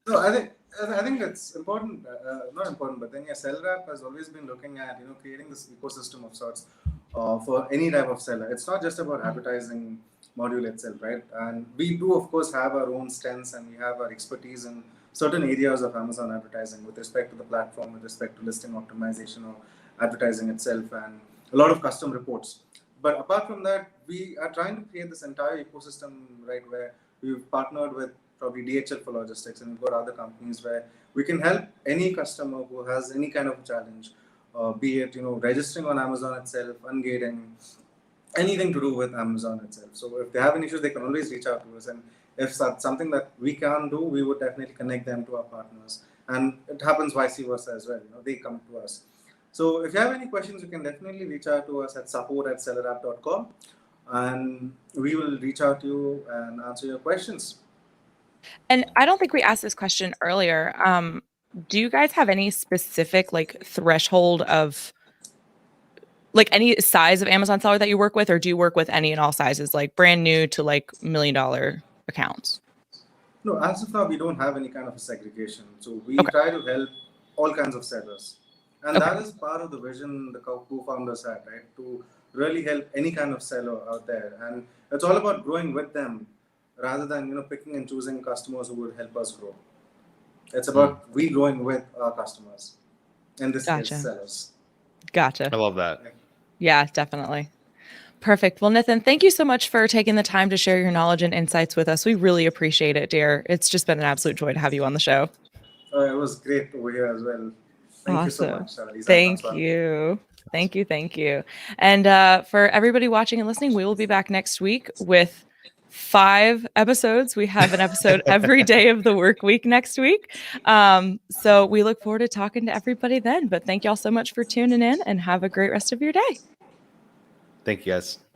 No, I think it's important. Not important, but then SellerApp has always been looking at creating this ecosystem of sorts for any type of seller. It's not just about advertising module itself, right? And we do, of course, have our own strengths and we have our expertise in certain areas of Amazon advertising with respect to the platform, with respect to listing optimization or advertising itself, and a lot of custom reports. But apart from that, we are trying to create this entire ecosystem, right, where we've partnered with probably DHL for logistics, and we've got other companies where we can help any customer who has any kind of challenge, be it registering on Amazon itself, ungating, anything to do with Amazon itself. So if they have an issue, they can always reach out to us. And if that's something that we can't do, we would definitely connect them to our partners. And it happens vice versa as well. They come to us. So if you have any questions, you can definitely reach out to us at support@sellerapp.com, and we will reach out to you and answer your questions. And I don't think we asked this question earlier. Do you guys have any specific threshold of any size of Amazon seller that you work with, or do you work with any and all sizes, like brand new to $1 million accounts? No, as of now, we don't have any kind of a segregation. So we try to help all kinds of sellers. And that is part of the vision the co-founders had, right? To really help any kind of seller out there. And it's all about growing with them rather than, picking and choosing customers who would help us grow. It's about we growing with our customers. In this case, sellers. Gotcha. I love that. Yeah, definitely. Perfect. Well, Nithin, thank you so much for taking the time to share your knowledge and insights with us. We really appreciate it, dear. It's just been an absolute joy to have you on the show. It was great over here as well. Thank you so much, Lisa. Thank you. Thank you. And for everybody watching and listening, we will be back next week with 5 episodes. We have an episode every day of the work week next week. So we look forward to talking to everybody then. But thank y'all so much for tuning in, and have a great rest of your day. Thank you, guys.